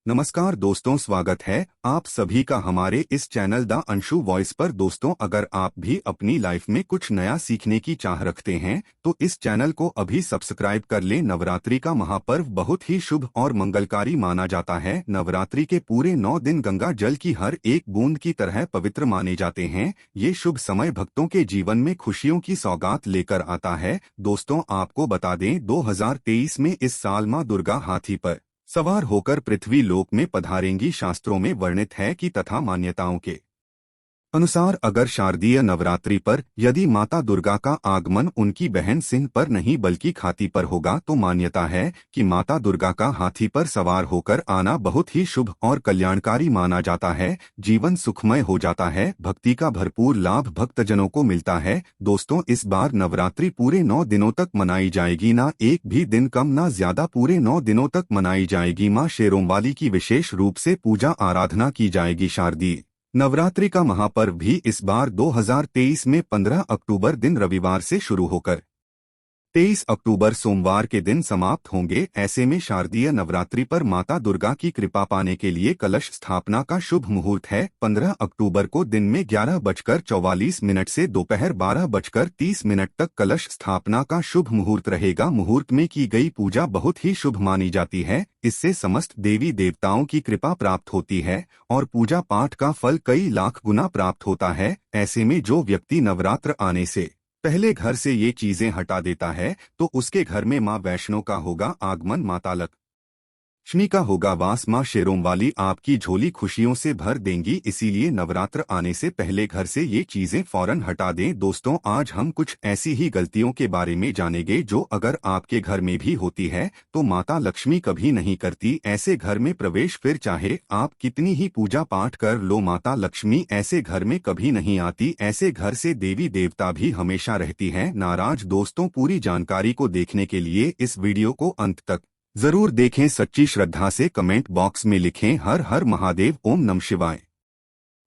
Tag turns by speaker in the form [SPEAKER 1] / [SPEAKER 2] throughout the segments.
[SPEAKER 1] नमस्कार दोस्तों, स्वागत है आप सभी का हमारे इस चैनल द अंशु वॉइस पर। दोस्तों, अगर आप भी अपनी लाइफ में कुछ नया सीखने की चाह रखते हैं तो इस चैनल को अभी सब्सक्राइब कर लें। नवरात्रि का महापर्व बहुत ही शुभ और मंगलकारी माना जाता है। नवरात्रि के पूरे 9 दिन गंगा जल की हर एक बूंद की तरह पवित्र माने जाते हैं। ये शुभ समय भक्तों के जीवन में खुशियों की सौगात लेकर आता है। दोस्तों, आपको बता दें 2023 में इस साल माँ दुर्गा हाथी पर सवार होकर पृथ्वी लोक में पधारेंगी। शास्त्रों में वर्णित है कि तथा मान्यताओं के अनुसार अगर शारदीय नवरात्रि पर यदि माता दुर्गा का आगमन उनकी बहन सिंह पर नहीं बल्कि हाथी पर होगा तो मान्यता है कि माता दुर्गा का हाथी पर सवार होकर आना बहुत ही शुभ और कल्याणकारी माना जाता है। जीवन सुखमय हो जाता है, भक्ति का भरपूर लाभ भक्तजनों को मिलता है। दोस्तों, इस बार नवरात्रि पूरे 9 दिनों तक मनाई जाएगी, ना एक भी दिन कम ना ज्यादा, पूरे 9 दिनों तक मनाई जाएगी। माँ शेरोंवाली की विशेष रूप से पूजा आराधना की जाएगी। शारदीय नवरात्रि का महापर्व भी इस बार 2023 में 15 अक्टूबर दिन रविवार से शुरू होकर 23 अक्टूबर सोमवार के दिन समाप्त होंगे। ऐसे में शारदीय नवरात्रि पर माता दुर्गा की कृपा पाने के लिए कलश स्थापना का शुभ मुहूर्त है। 15 अक्टूबर को दिन में 11:44 से दोपहर 12:30 तक कलश स्थापना का शुभ मुहूर्त रहेगा। मुहूर्त में की गई पूजा बहुत ही शुभ मानी जाती है। इससे समस्त देवी देवताओं की कृपा प्राप्त होती है और पूजा पाठ का फल कई लाख गुना प्राप्त होता है। ऐसे में जो व्यक्ति नवरात्र आने से पहले घर से ये चीजें हटा देता है तो उसके घर में मां वैष्णो का होगा आगमन, माता लक्ष्मी का होगा वास। मां शेरोंवाली आपकी झोली खुशियों से भर देंगी, इसीलिए नवरात्र आने से पहले घर से ये चीजें फौरन हटा दें। दोस्तों, आज हम कुछ ऐसी ही गलतियों के बारे में जानेंगे जो अगर आपके घर में भी होती है तो माता लक्ष्मी कभी नहीं करती ऐसे घर में प्रवेश। फिर चाहे आप कितनी ही पूजा पाठ कर लो, माता लक्ष्मी ऐसे घर में कभी नहीं आती। ऐसे घर से देवी देवता भी हमेशा रहती हैं नाराज। दोस्तों, पूरी जानकारी को देखने के लिए इस वीडियो को अंत तक जरूर देखें। सच्ची श्रद्धा से कमेंट बॉक्स में लिखें हर हर महादेव, ओम नमः शिवाय।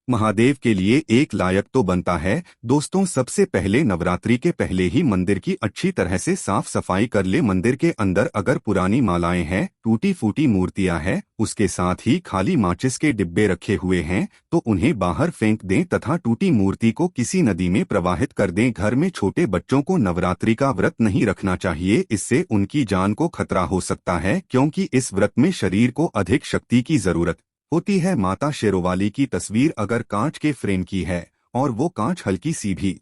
[SPEAKER 1] महादेव के लिए एक लायक तो बनता है। दोस्तों, सबसे पहले नवरात्रि के पहले ही मंदिर की अच्छी तरह से साफ सफाई कर ले। मंदिर के अंदर अगर पुरानी मालाएं हैं, टूटी फूटी मूर्तियां हैं, उसके साथ ही खाली माचिस के डिब्बे रखे हुए हैं तो उन्हें बाहर फेंक दें तथा टूटी मूर्ति को किसी नदी में प्रवाहित कर दें। घर में छोटे बच्चों को नवरात्रि का व्रत नहीं रखना चाहिए, इससे उनकी जान को खतरा हो सकता है क्योंकि इस व्रत में शरीर को अधिक शक्ति की जरूरत होती है। माता शेरोवाली की तस्वीर अगर कांच के फ्रेम की है और वो कांच हल्की सी भी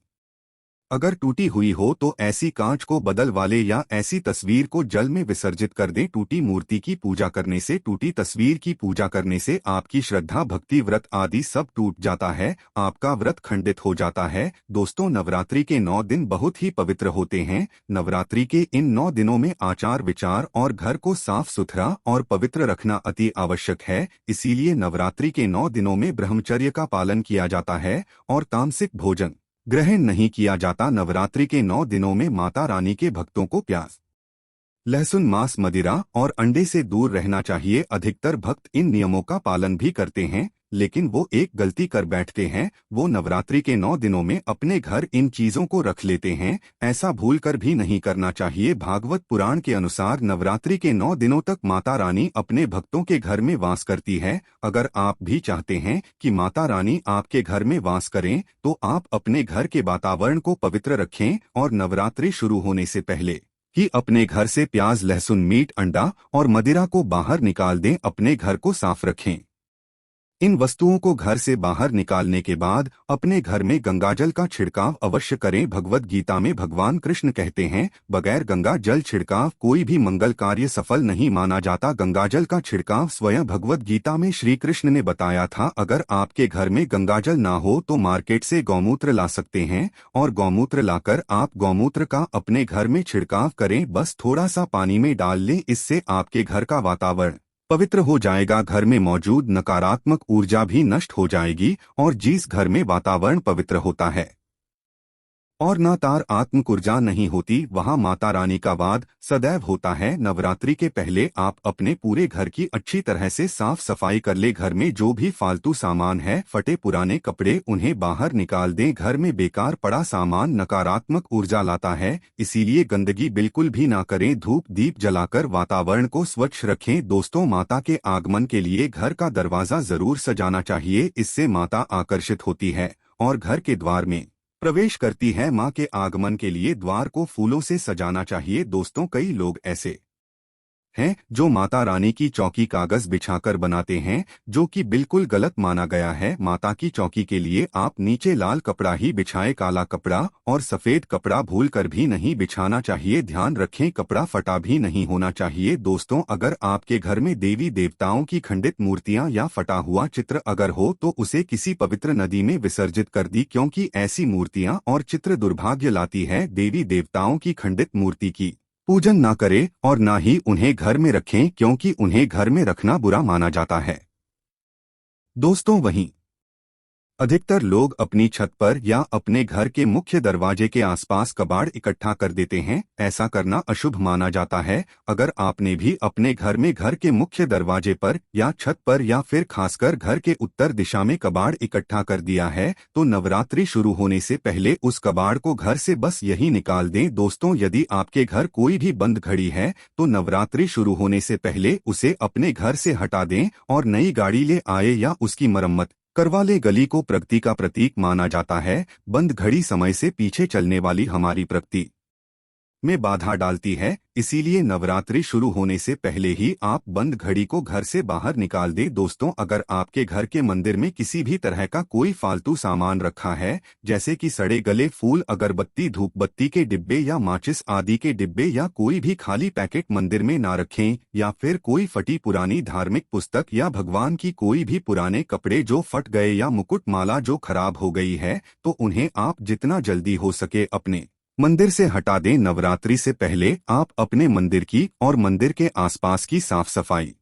[SPEAKER 1] अगर टूटी हुई हो तो ऐसी कांच को बदल वाले या ऐसी तस्वीर को जल में विसर्जित कर दें। टूटी मूर्ति की पूजा करने से, टूटी तस्वीर की पूजा करने से आपकी श्रद्धा, भक्ति, व्रत आदि सब टूट जाता है, आपका व्रत खंडित हो जाता है। दोस्तों, नवरात्रि के 9 दिन बहुत ही पवित्र होते हैं। नवरात्रि के इन 9 दिनों में आचार विचार और घर को साफ सुथरा और पवित्र रखना अति आवश्यक है। इसीलिए नवरात्रि के 9 दिनों में ब्रह्मचर्य का पालन किया जाता है और तामसिक भोजन ग्रहण नहीं किया जाता। नवरात्रि के 9 दिनों में माता रानी के भक्तों को प्याज, लहसुन, मांस, मदिरा और अंडे से दूर रहना चाहिए। अधिकतर भक्त इन नियमों का पालन भी करते हैं, लेकिन वो एक गलती कर बैठते हैं। वो नवरात्रि के 9 दिनों में अपने घर इन चीजों को रख लेते हैं। ऐसा भूलकर भी नहीं करना चाहिए। भागवत पुराण के अनुसार नवरात्रि के 9 दिनों तक माता रानी अपने भक्तों के घर में वास करती है। अगर आप भी चाहते हैं कि माता रानी आपके घर में वास करें तो आप अपने घर के वातावरण को पवित्र रखें और नवरात्रि शुरू होने से पहले कि अपने घर से प्याज, लहसुन, मीट, अंडा और मदिरा को बाहर निकाल दें। अपने घर को साफ रखें। इन वस्तुओं को घर से बाहर निकालने के बाद अपने घर में गंगाजल का छिड़काव अवश्य करें। भगवत गीता में भगवान कृष्ण कहते हैं, बगैर गंगा जल छिड़काव कोई भी मंगल कार्य सफल नहीं माना जाता। गंगाजल का छिड़काव स्वयं भगवत गीता में श्री कृष्ण ने बताया था। अगर आपके घर में गंगाजल ना हो तो मार्केट से गौमूत्र ला सकते हैं और गौमूत्र लाकर आप गौमूत्र का अपने घर में छिड़काव करें। बस थोड़ा सा पानी में डाल लें, इससे आपके घर का वातावरण पवित्र हो जाएगा। घर में मौजूद नकारात्मक ऊर्जा भी नष्ट हो जाएगी और जिस घर में वातावरण पवित्र होता है और ना तार आत्मकुर्जा नहीं होती, वहाँ माता रानी का वाद सदैव होता है। नवरात्रि के पहले आप अपने पूरे घर की अच्छी तरह से साफ सफाई कर ले। घर में जो भी फालतू सामान है, फटे पुराने कपड़े, उन्हें बाहर निकाल दें। घर में बेकार पड़ा सामान नकारात्मक ऊर्जा लाता है, इसीलिए गंदगी बिल्कुल भी ना करें। धूप दीप जलाकर वातावरण को स्वच्छ रखें। दोस्तों, माता के आगमन के लिए घर का दरवाजा जरूर सजाना चाहिए, इससे माता आकर्षित होती है और घर के द्वार में प्रवेश करती है। मां के आगमन के लिए द्वार को फूलों से सजाना चाहिए। दोस्तों, कई लोग ऐसे हैं जो माता रानी की चौकी कागज बिछाकर बनाते हैं, जो कि बिल्कुल गलत माना गया है। माता की चौकी के लिए आप नीचे लाल कपड़ा ही बिछाएं, काला कपड़ा और सफेद कपड़ा भूलकर भी नहीं बिछाना चाहिए। ध्यान रखें, कपड़ा फटा भी नहीं होना चाहिए। दोस्तों, अगर आपके घर में देवी देवताओं की खंडित मूर्तियां या फटा हुआ चित्र अगर हो तो उसे किसी पवित्र नदी में विसर्जित कर दी, क्योंकि ऐसी मूर्तियां और चित्र दुर्भाग्य लाती है। देवी देवताओं की खंडित मूर्ति की पूजन ना करें और ना ही उन्हें घर में रखें, क्योंकि उन्हें घर में रखना बुरा माना जाता है। दोस्तों, वहीं अधिकतर लोग अपनी छत पर या अपने घर के मुख्य दरवाजे के आसपास कबाड़ इकट्ठा कर देते हैं। ऐसा करना अशुभ माना जाता है। अगर आपने भी अपने घर में घर के मुख्य दरवाजे पर या छत पर या फिर खासकर घर के उत्तर दिशा में कबाड़ इकट्ठा कर दिया है, तो नवरात्रि शुरू होने से पहले उस कबाड़ को घर से बस यही निकाल दें। दोस्तों, यदि आपके घर कोई भी बंद घड़ी है तो नवरात्रि शुरू होने से पहले उसे अपने घर से हटा दें और नई गाड़ी ले आए या उसकी मरम्मत करवा ले। गली को प्रगति का प्रतीक माना जाता है। बंद घड़ी समय से पीछे चलने वाली हमारी प्रगति में बाधा डालती है, इसीलिए नवरात्रि शुरू होने से पहले ही आप बंद घड़ी को घर से बाहर निकाल दें। दोस्तों, अगर आपके घर के मंदिर में किसी भी तरह का कोई फालतू सामान रखा है, जैसे कि सड़े गले फूल, अगरबत्ती, धूपबत्ती के डिब्बे या माचिस आदि के डिब्बे, या कोई भी खाली पैकेट मंदिर में ना रखें, या फिर कोई फटी पुरानी धार्मिक पुस्तक या भगवान की कोई भी पुराने कपड़े जो फट गए या मुकुट माला जो खराब हो गई है, तो उन्हें आप जितना जल्दी हो सके अपने मंदिर से हटा दें। नवरात्रि से पहले आप अपने मंदिर की और मंदिर के आसपास की साफ सफाई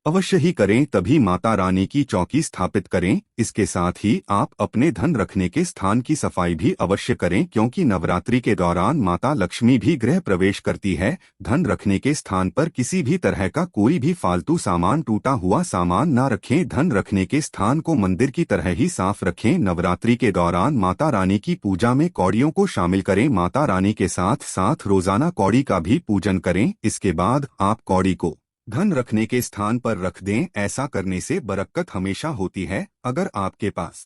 [SPEAKER 1] अवश्य ही करें, तभी माता रानी की चौकी स्थापित करें। इसके साथ ही आप अपने धन रखने के स्थान की सफाई भी अवश्य करें, क्योंकि नवरात्रि के दौरान माता लक्ष्मी भी गृह प्रवेश करती है। धन रखने के स्थान पर किसी भी तरह का कोई भी फालतू सामान, टूटा हुआ सामान ना रखें। धन रखने के स्थान को मंदिर की तरह ही साफ रखें। नवरात्रि के दौरान माता रानी की पूजा में कौड़ियों को शामिल करें। माता रानी के साथ साथ रोजाना कौड़ी का भी पूजन करें। इसके बाद आप कौड़ी को धन रखने के स्थान पर रख दें। ऐसा करने से बरकत हमेशा होती है। अगर आपके पास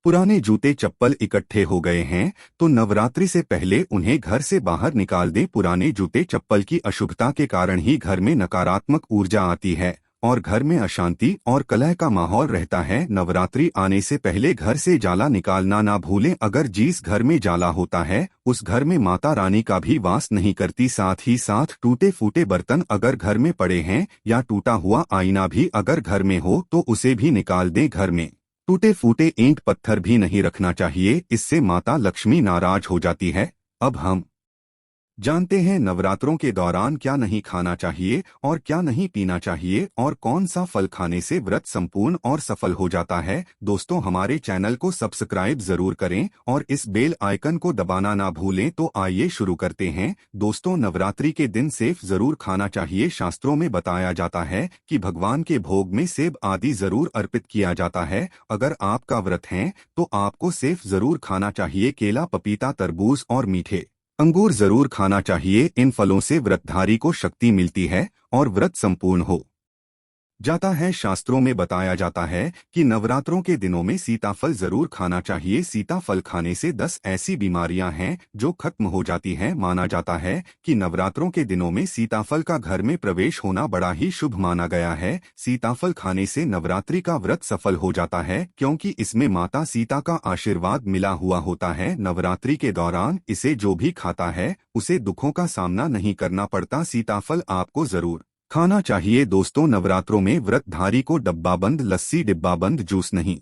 [SPEAKER 1] पुराने जूते चप्पल इकट्ठे हो गए हैं तो नवरात्रि से पहले उन्हें घर से बाहर निकाल दें। पुराने जूते चप्पल की अशुभता के कारण ही घर में नकारात्मक ऊर्जा आती है और घर में अशांति और कलह का माहौल रहता है। नवरात्रि आने से पहले घर से जाला निकालना ना भूलें। अगर जिस घर में जाला होता है उस घर में माता रानी का भी वास नहीं करती। साथ ही साथ टूटे फूटे बर्तन अगर घर में पड़े हैं या टूटा हुआ आईना भी अगर घर में हो तो उसे भी निकाल दें। घर में टूटे फूटे ईंट पत्थर भी नहीं रखना चाहिए, इससे माता लक्ष्मी नाराज हो जाती है। अब हम जानते हैं नवरात्रों के दौरान क्या नहीं खाना चाहिए और क्या नहीं पीना चाहिए और कौन सा फल खाने से व्रत संपूर्ण और सफल हो जाता है। दोस्तों, हमारे चैनल को सब्सक्राइब जरूर करें और इस बेल आइकन को दबाना ना भूलें। तो आइए शुरू करते हैं। दोस्तों, नवरात्रि के दिन सेब जरूर खाना चाहिए। शास्त्रों में बताया जाता है कि भगवान के भोग में सेब आदि जरूर अर्पित किया जाता है। अगर आपका व्रत है तो आपको सेब जरूर खाना चाहिए। केला, पपीता, तरबूज और मीठे अंगूर जरूर खाना चाहिए। इन फलों से व्रतधारी को शक्ति मिलती है और व्रत संपूर्ण हो जाता है। शास्त्रों में बताया जाता है कि नवरात्रों के दिनों में सीताफल जरूर खाना चाहिए। सीताफल खाने से 10 ऐसी बीमारियां हैं जो खत्म हो जाती हैं। माना जाता है कि नवरात्रों के दिनों में सीताफल का घर में प्रवेश होना बड़ा ही शुभ माना गया है। सीताफल खाने से नवरात्रि का व्रत सफल हो जाता है, क्योंकि इसमें माता सीता का आशीर्वाद मिला हुआ होता है। नवरात्रि के दौरान इसे जो भी खाता है उसे दुखों का सामना नहीं करना पड़ता। सीताफल आपको जरूर खाना चाहिए। दोस्तों, नवरात्रों में व्रतधारी को डब्बाबंद लस्सी, डिब्बाबंद जूस नहीं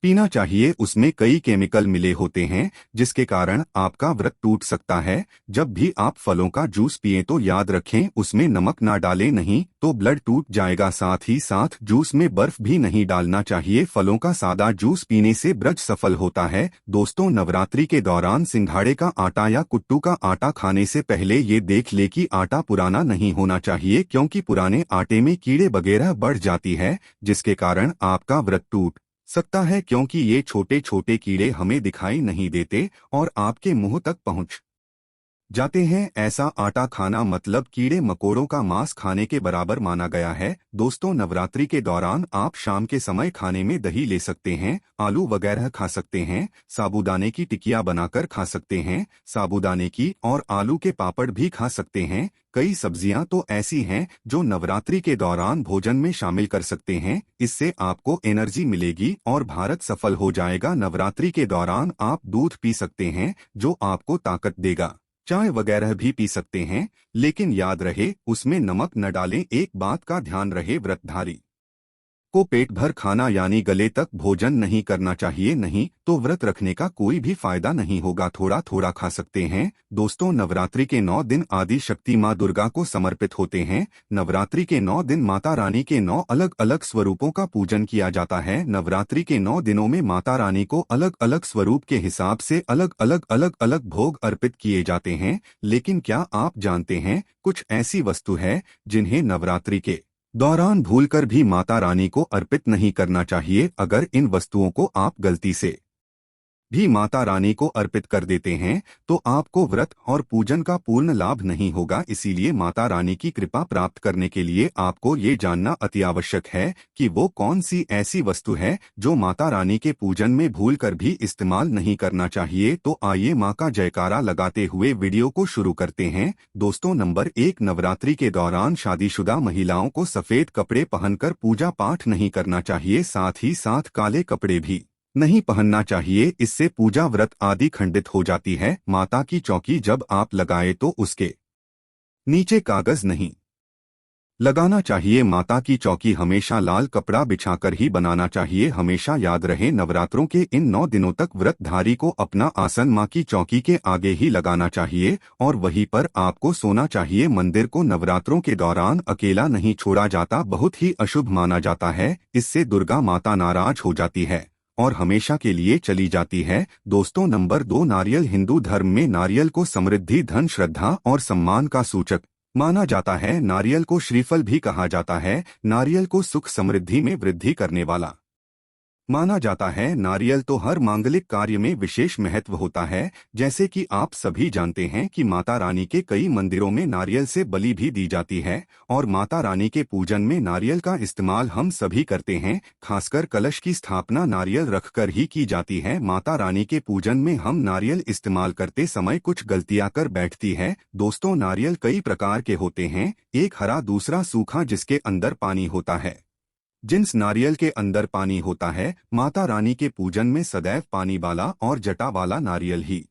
[SPEAKER 1] पीना चाहिए। उसमें कई केमिकल मिले होते हैं जिसके कारण आपका व्रत टूट सकता है। जब भी आप फलों का जूस पिए तो याद रखें उसमें नमक ना डालें, नहीं तो ब्लड टूट जाएगा। साथ ही साथ जूस में बर्फ भी नहीं डालना चाहिए। फलों का सादा जूस पीने से व्रत सफल होता है। दोस्तों, नवरात्रि के दौरान सिंघाड़े का आटा या कुट्टू का आटा खाने से पहले ये देख ले कि आटा पुराना नहीं होना चाहिए, क्योंकि पुराने आटे में कीड़े वगैरह बढ़ जाती है जिसके कारण आपका व्रत टूट सकता है, क्योंकि ये छोटे छोटे कीड़े हमें दिखाई नहीं देते और आपके मुंह तक पहुंच जाते हैं। ऐसा आटा खाना मतलब कीड़े मकोड़ों का मांस खाने के बराबर माना गया है। दोस्तों, नवरात्रि के दौरान आप शाम के समय खाने में दही ले सकते हैं, आलू वगैरह खा सकते हैं, साबूदाने की टिकिया बनाकर खा सकते हैं, साबूदाने की और आलू के पापड़ भी खा सकते हैं। कई सब्जियां तो ऐसी हैं जो नवरात्रि के दौरान भोजन में शामिल कर सकते हैं। इससे आपको एनर्जी मिलेगी और भारत सफल हो जाएगा। नवरात्रि के दौरान आप दूध पी सकते हैं जो आपको ताकत देगा। चाय वगैरह भी पी सकते हैं, लेकिन याद रहे उसमें नमक न डालें। एक बात का ध्यान रहे, व्रतधारी को पेट भर खाना यानी गले तक भोजन नहीं करना चाहिए, नहीं तो व्रत रखने का कोई भी फायदा नहीं होगा। थोड़ा थोड़ा खा सकते हैं। दोस्तों, नवरात्रि के 9 दिन आदि शक्ति माँ दुर्गा को समर्पित होते हैं। नवरात्रि के 9 दिन माता रानी के 9 अलग अलग स्वरूपों का पूजन किया जाता है। नवरात्रि के 9 दिनों में माता रानी को अलग अलग स्वरूप के हिसाब से अलग अलग भोग अर्पित किए जाते हैं। लेकिन क्या आप जानते हैं कुछ ऐसी वस्तु है जिन्हें नवरात्रि के दौरान भूलकर भी माता रानी को अर्पित नहीं करना चाहिए। अगर इन वस्तुओं को आप गलती से भी माता रानी को अर्पित कर देते हैं तो आपको व्रत और पूजन का पूर्ण लाभ नहीं होगा। इसीलिए माता रानी की कृपा प्राप्त करने के लिए आपको ये जानना अति आवश्यक है कि वो कौन सी ऐसी वस्तु है जो माता रानी के पूजन में भूलकर भी इस्तेमाल नहीं करना चाहिए। तो आइए माँ का जयकारा लगाते हुए वीडियो को शुरू करते हैं। दोस्तों, नंबर 1, नवरात्रि के दौरान शादीशुदा महिलाओं को सफेद कपड़े पहनकर पूजा पाठ नहीं करना चाहिए। साथ ही साथ काले कपड़े भी नहीं पहनना चाहिए। इससे पूजा व्रत आदि खंडित हो जाती है। माता की चौकी जब आप लगाए तो उसके नीचे कागज नहीं लगाना चाहिए। माता की चौकी हमेशा लाल कपड़ा बिछाकर ही बनाना चाहिए। हमेशा याद रहे, नवरात्रों के इन 9 दिनों तक व्रतधारी को अपना आसन माँ की चौकी के आगे ही लगाना चाहिए और वहीं पर आपको सोना चाहिए। मंदिर को नवरात्रों के दौरान अकेला नहीं छोड़ा जाता, बहुत ही अशुभ माना जाता है। इससे दुर्गा माता नाराज हो जाती है और हमेशा के लिए चली जाती है। दोस्तों, नंबर 2, नारियल। हिंदू धर्म में नारियल को समृद्धि, धन, श्रद्धा और सम्मान का सूचक माना जाता है। नारियल को श्रीफल भी कहा जाता है। नारियल को सुख समृद्धि में वृद्धि करने वाला माना जाता है। नारियल तो हर मांगलिक कार्य में विशेष महत्व होता है। जैसे कि आप सभी जानते हैं कि माता रानी के कई मंदिरों में नारियल से बलि भी दी जाती है और माता रानी के पूजन में नारियल का इस्तेमाल हम सभी करते हैं। खासकर कलश की स्थापना नारियल रखकर ही की जाती है। माता रानी के पूजन में हम नारियल इस्तेमाल करते समय कुछ गलतियां कर बैठती है। दोस्तों, नारियल कई प्रकार के होते हैं, एक हरा, दूसरा सूखा जिसके अंदर पानी होता है। जिस नारियल के अंदर पानी होता है, माता रानी के पूजन में सदैव पानी वाला और जटा वाला नारियल ही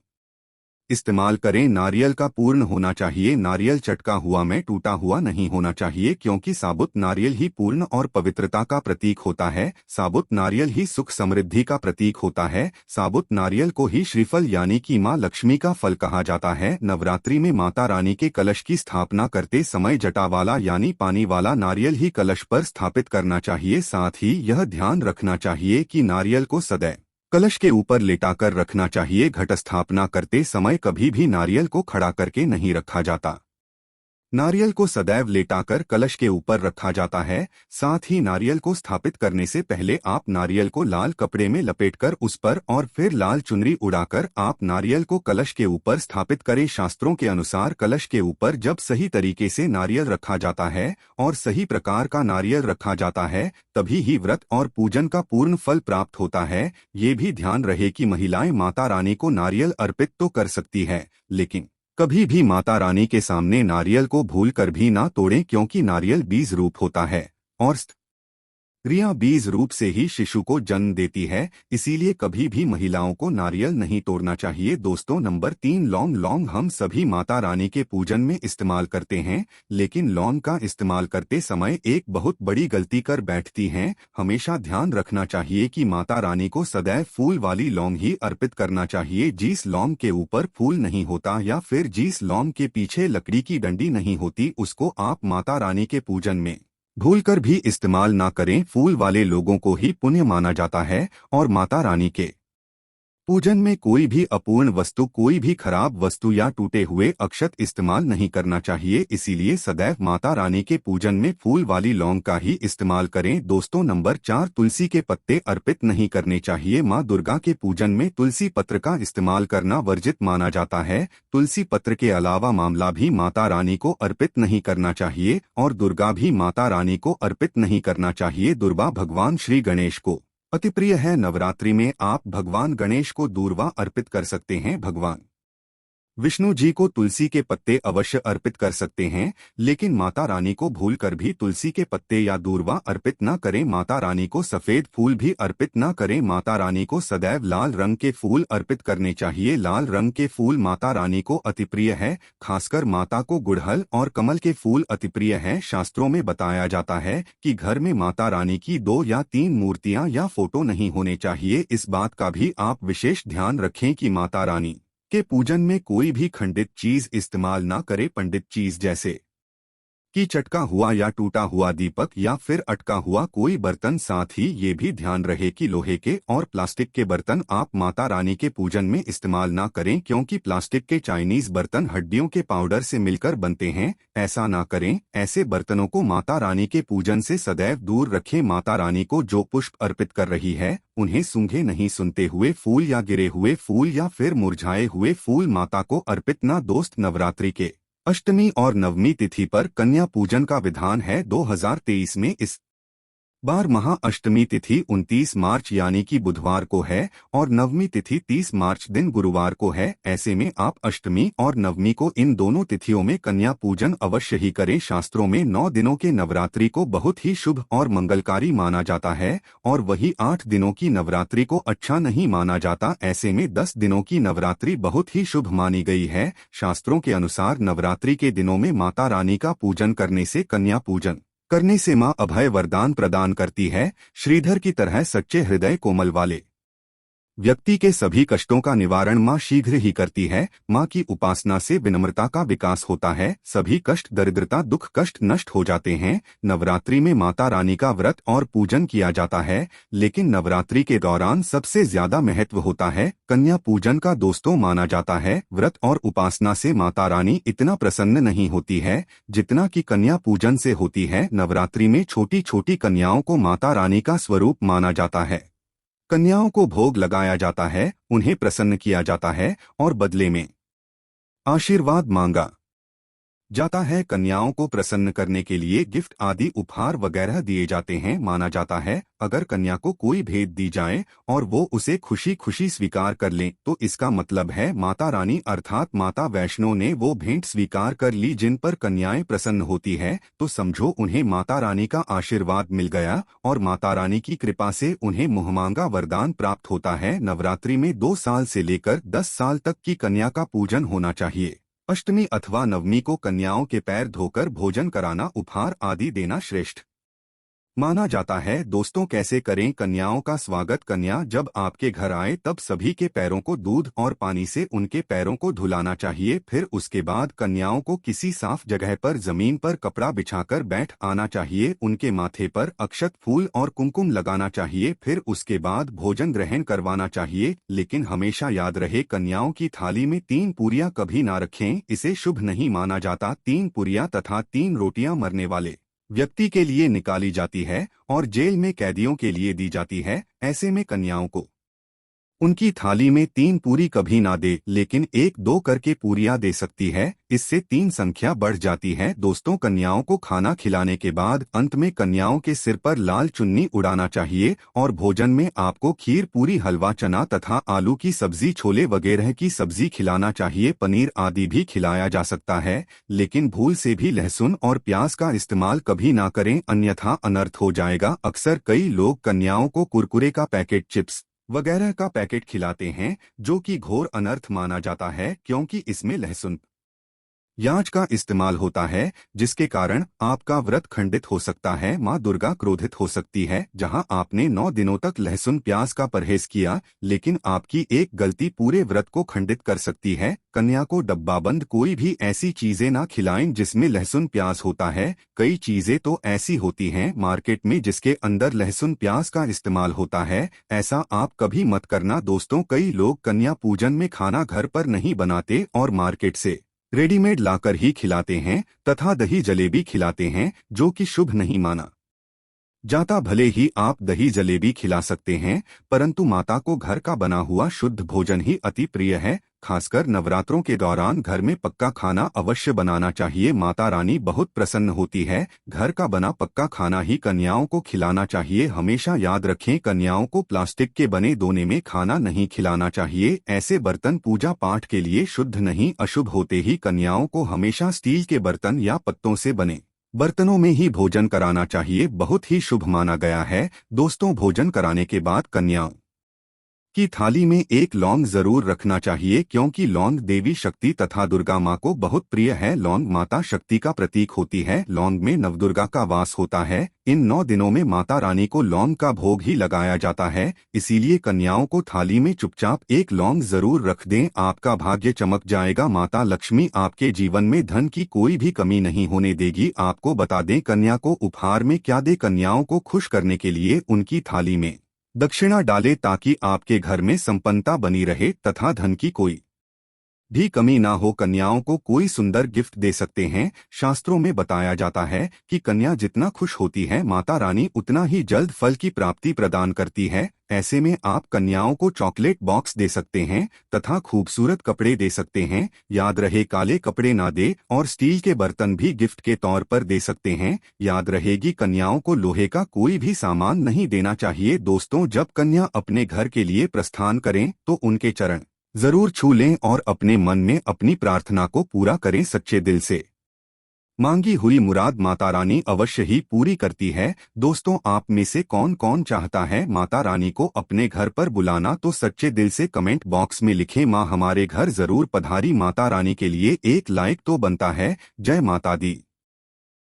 [SPEAKER 1] इस्तेमाल करें। नारियल का पूर्ण होना चाहिए। नारियल चटका हुआ में टूटा हुआ नहीं होना चाहिए, क्योंकि साबुत नारियल ही पूर्ण और पवित्रता का प्रतीक होता है। साबुत नारियल ही सुख समृद्धि का प्रतीक होता है। साबुत नारियल को ही श्रीफल यानी कि माँ लक्ष्मी का फल कहा जाता है। नवरात्रि में माता रानी के कलश की स्थापना करते समय जटा वाला यानी पानी वाला नारियल ही कलश पर स्थापित करना चाहिए। साथ ही यह ध्यान रखना चाहिए कि नारियल को सदैव कलश के ऊपर लेटाकर रखना चाहिए। घट स्थापना करते समय कभी भी नारियल को खड़ा करके नहीं रखा जाता। नारियल को सदैव लेटाकर कलश के ऊपर रखा जाता है। साथ ही नारियल को स्थापित करने से पहले आप नारियल को लाल कपड़े में लपेटकर उस पर और फिर लाल चुनरी उड़ाकर आप नारियल को कलश के ऊपर स्थापित करें। शास्त्रों के अनुसार कलश के ऊपर जब सही तरीके से नारियल रखा जाता है और सही प्रकार का नारियल रखा जाता है, तभी ही व्रत और पूजन का पूर्ण फल प्राप्त होता है। ये भी ध्यान रहे कि महिलाएं माता रानी को नारियल अर्पित तो कर सकती है, लेकिन कभी भी माता रानी के सामने नारियल को भूल कर भी ना तोड़ें, क्योंकि नारियल बीज रूप होता है और स्त्रियां बीज रूप से ही शिशु को जन्म देती है, इसीलिए कभी भी महिलाओं को नारियल नहीं तोड़ना चाहिए। दोस्तों नंबर 3, लौंग। लौंग हम सभी माता रानी के पूजन में इस्तेमाल करते हैं, लेकिन लौंग का इस्तेमाल करते समय एक बहुत बड़ी गलती कर बैठती हैं। हमेशा ध्यान रखना चाहिए कि माता रानी को सदैव फूल वाली लौंग ही अर्पित करना चाहिए। जिस लौंग के ऊपर फूल नहीं होता या फिर जिस लौंग के पीछे लकड़ी की डंडी नहीं होती, उसको आप माता रानी के पूजन में भूलकर भी इस्तेमाल ना करें। फूल वाले लोगों को ही पुण्य माना जाता है और माता रानी के पूजन में कोई भी अपूर्ण वस्तु, कोई भी खराब वस्तु या टूटे हुए अक्षत इस्तेमाल नहीं करना चाहिए। इसीलिए सदैव माता रानी के पूजन में फूल वाली लौंग का ही इस्तेमाल करें। दोस्तों नंबर 4, तुलसी के पत्ते अर्पित नहीं करने चाहिए। माँ दुर्गा के पूजन में तुलसी पत्र का इस्तेमाल करना वर्जित माना जाता है। तुलसी पत्र के अलावा मामला भी माता रानी को अर्पित नहीं करना चाहिए और दुर्गा भी माता रानी को अर्पित नहीं करना चाहिए। दुर्वा भगवान श्री गणेश को अति प्रिय है। नवरात्रि में आप भगवान गणेश को दूर्वा अर्पित कर सकते हैं। भगवान विष्णु जी को तुलसी के पत्ते अवश्य अर्पित कर सकते हैं, लेकिन माता रानी को भूलकर भी तुलसी के पत्ते या दूर्वा अर्पित न करें। माता रानी को सफेद फूल भी अर्पित न करें। माता रानी को सदैव लाल रंग के फूल अर्पित करने चाहिए। लाल रंग के फूल माता रानी को अति प्रिय है। खासकर माता को गुड़हल और कमल के फूल अति प्रिय है। शास्त्रों में बताया जाता है कि घर में माता रानी की 2 या 3 मूर्तियां या फोटो नहीं होने चाहिए। इस बात का भी आप विशेष ध्यान रखें कि माता रानी के पूजन में कोई भी खंडित चीज इस्तेमाल ना करे। पंडित चीज जैसे कि चटका हुआ या टूटा हुआ दीपक या फिर अटका हुआ कोई बर्तन। साथ ही ये भी ध्यान रहे कि लोहे के और प्लास्टिक के बर्तन आप माता रानी के पूजन में इस्तेमाल ना करें, क्योंकि प्लास्टिक के चाइनीज बर्तन हड्डियों के पाउडर से मिलकर बनते हैं। ऐसा ना करें। ऐसे बर्तनों को माता रानी के पूजन से सदैव दूर रखें। माता रानी को जो पुष्प अर्पित कर रही है, उन्हें सूंघे नहीं सुनते हुए फूल या गिरे हुए फूल या फिर मुरझाए हुए फूल माता को अर्पित ना। दोस्त नवरात्रि के अष्टमी और नवमी तिथि पर कन्या पूजन का विधान है। 2023 में इस बार महा अष्टमी तिथि 29 मार्च यानी कि बुधवार को है और नवमी तिथि 30 मार्च दिन गुरुवार को है। ऐसे में आप अष्टमी और नवमी को इन दोनों तिथियों में कन्या पूजन अवश्य ही करें। शास्त्रों में 9 दिनों के नवरात्रि को बहुत ही शुभ और मंगलकारी माना जाता है और वही 8 दिनों की नवरात्रि को अच्छा नहीं माना जाता। ऐसे में 10 दिनों की नवरात्रि बहुत ही शुभ मानी गई है। शास्त्रों के अनुसार नवरात्रि के दिनों में माता रानी का पूजन करने से, कन्या पूजन करने से माँ अभय वरदान प्रदान करती है। श्रीधर की तरह सच्चे हृदय कोमल वाले व्यक्ति के सभी कष्टों का निवारण माँ शीघ्र ही करती है। माँ की उपासना से विनम्रता का विकास होता है। सभी कष्ट, दरिद्रता, दुख, कष्ट नष्ट हो जाते हैं। नवरात्रि में माता रानी का व्रत और पूजन किया जाता है, लेकिन नवरात्रि के दौरान सबसे ज्यादा महत्व होता है कन्या पूजन का। दोस्तों माना जाता है व्रत और उपासना से माता रानी इतना प्रसन्न नहीं होती है जितना कि कन्या पूजन से होती है। नवरात्रि में छोटी छोटी कन्याओं को माता रानी का स्वरूप माना जाता है। कन्याओं को भोग लगाया जाता है, उन्हें प्रसन्न किया जाता है और बदले में आशीर्वाद मांगा जाता है। कन्याओं को प्रसन्न करने के लिए गिफ्ट आदि उपहार वगैरह दिए जाते हैं। माना जाता है अगर कन्या को कोई भेंट दी जाए और वो उसे खुशी खुशी स्वीकार कर लें, तो इसका मतलब है माता रानी अर्थात माता वैष्णो ने वो भेंट स्वीकार कर ली। जिन पर कन्याएं प्रसन्न होती है तो समझो उन्हें माता रानी का आशीर्वाद मिल गया और माता रानी की कृपा से उन्हें मुहमांगा वरदान प्राप्त होता है। नवरात्रि में 2 साल से लेकर 10 साल तक की कन्या का पूजन होना चाहिए। अष्टमी अथवा नवमी को कन्याओं के पैर धोकर भोजन कराना, उपहार आदि देना श्रेष्ठ माना जाता है। दोस्तों कैसे करें कन्याओं का स्वागत? कन्या जब आपके घर आए तब सभी के पैरों को दूध और पानी से उनके पैरों को धुलाना चाहिए। फिर उसके बाद कन्याओं को किसी साफ जगह पर जमीन पर कपड़ा बिछाकर बैठ आना चाहिए। उनके माथे पर अक्षत, फूल और कुमकुम लगाना चाहिए। फिर उसके बाद भोजन ग्रहण करवाना चाहिए, लेकिन हमेशा याद रहे कन्याओं की थाली में 3 पूरियां कभी ना रखें, इसे शुभ नहीं माना जाता। 3 पूरियां तथा 3 रोटियां मरने वाले व्यक्ति के लिए निकाली जाती है और जेल में कैदियों के लिए दी जाती है। ऐसे में कन्याओं को उनकी थाली में 3 पूरी कभी ना दे, लेकिन 1-2 करके पूरियां दे सकती है। इससे 3 संख्या बढ़ जाती है। दोस्तों, कन्याओं को खाना खिलाने के बाद अंत में कन्याओं के सिर पर लाल चुन्नी उड़ाना चाहिए और भोजन में आपको खीर, पूरी, हलवा, चना तथा आलू की सब्जी, छोले वगैरह की सब्जी खिलाना चाहिए। पनीर आदि भी खिलाया जा सकता है, लेकिन भूल से भी लहसुन और प्याज का इस्तेमाल कभी ना करें, अन्यथा अनर्थ हो जाएगा। अक्सर कई लोग कन्याओं को कुरकुरे का पैकेट, चिप्स वगैरह का पैकेट खिलाते हैं, जो कि घोर अनर्थ माना जाता है, क्योंकि इसमें लहसुन, प्याज का इस्तेमाल होता है, जिसके कारण आपका व्रत खंडित हो सकता है। माँ दुर्गा क्रोधित हो सकती है। जहां आपने 9 दिनों तक लहसुन प्याज का परहेज किया, लेकिन आपकी एक गलती पूरे व्रत को खंडित कर सकती है। कन्या को डब्बाबंद कोई भी ऐसी चीजें ना खिलाएं जिसमें लहसुन प्याज होता है। कई चीजें तो ऐसी होती हैं मार्केट में जिसके अंदर लहसुन प्याज का इस्तेमाल होता है। ऐसा आप कभी मत करना। दोस्तों, कई लोग कन्या पूजन में खाना घर पर नहीं बनाते और मार्केट से रेडीमेड लाकर ही खिलाते हैं तथा दही जलेबी खिलाते हैं, जो कि शुभ नहीं माना जाता। भले ही आप दही जलेबी खिला सकते हैं, परंतु माता को घर का बना हुआ शुद्ध भोजन ही अति प्रिय है। खासकर नवरात्रों के दौरान घर में पक्का खाना अवश्य बनाना चाहिए। माता रानी बहुत प्रसन्न होती है। घर का बना पक्का खाना ही कन्याओं को खिलाना चाहिए। हमेशा याद रखें, कन्याओं को प्लास्टिक के बने दोने में खाना नहीं खिलाना चाहिए। ऐसे बर्तन पूजा पाठ के लिए शुद्ध नहीं, अशुभ होते ही कन्याओं को हमेशा स्टील के बर्तन या पत्तों से बने बर्तनों में ही भोजन कराना चाहिए। बहुत ही शुभ माना गया है। दोस्तों, भोजन कराने के बाद कन्याओं की थाली में एक लौंग जरूर रखना चाहिए, क्योंकि लौंग देवी शक्ति तथा दुर्गा माँ को बहुत प्रिय है। लौंग माता शक्ति का प्रतीक होती है। लौंग में नवदुर्गा का वास होता है। इन 9 दिनों में माता रानी को लौंग का भोग ही लगाया जाता है। इसीलिए कन्याओं को थाली में चुपचाप एक लौंग जरूर रख दें। आपका भाग्य चमक जाएगा। माता लक्ष्मी आपके जीवन में धन की कोई भी कमी नहीं होने देगी। आपको बता दें, कन्या को उपहार में क्या दे। कन्याओं को खुश करने के लिए उनकी थाली में दक्षिणा डाले, ताकि आपके घर में संपन्नता बनी रहे तथा धन की कोई भी कमी ना हो। कन्याओं को कोई सुंदर गिफ्ट दे सकते हैं। शास्त्रों में बताया जाता है कि कन्या जितना खुश होती है, माता रानी उतना ही जल्द फल की प्राप्ति प्रदान करती है। ऐसे में आप कन्याओं को चॉकलेट बॉक्स दे सकते हैं तथा खूबसूरत कपड़े दे सकते हैं। याद रहे, काले कपड़े ना दे और स्टील के बर्तन भी गिफ्ट के तौर पर दे सकते हैं। याद रहेगी, कन्याओं को लोहे का कोई भी सामान नहीं देना चाहिए। दोस्तों, जब कन्या अपने घर के लिए प्रस्थान करें तो उनके चरण जरूर छू लें और अपने मन में अपनी प्रार्थना को पूरा करें। सच्चे दिल से मांगी हुई मुराद माता रानी अवश्य ही पूरी करती है। दोस्तों, आप में से कौन कौन चाहता है माता रानी को अपने घर पर बुलाना, तो सच्चे दिल से कमेंट बॉक्स में लिखें, माँ हमारे घर जरूर पधारी। माता रानी के लिए एक लाइक तो बनता है। जय माता दी।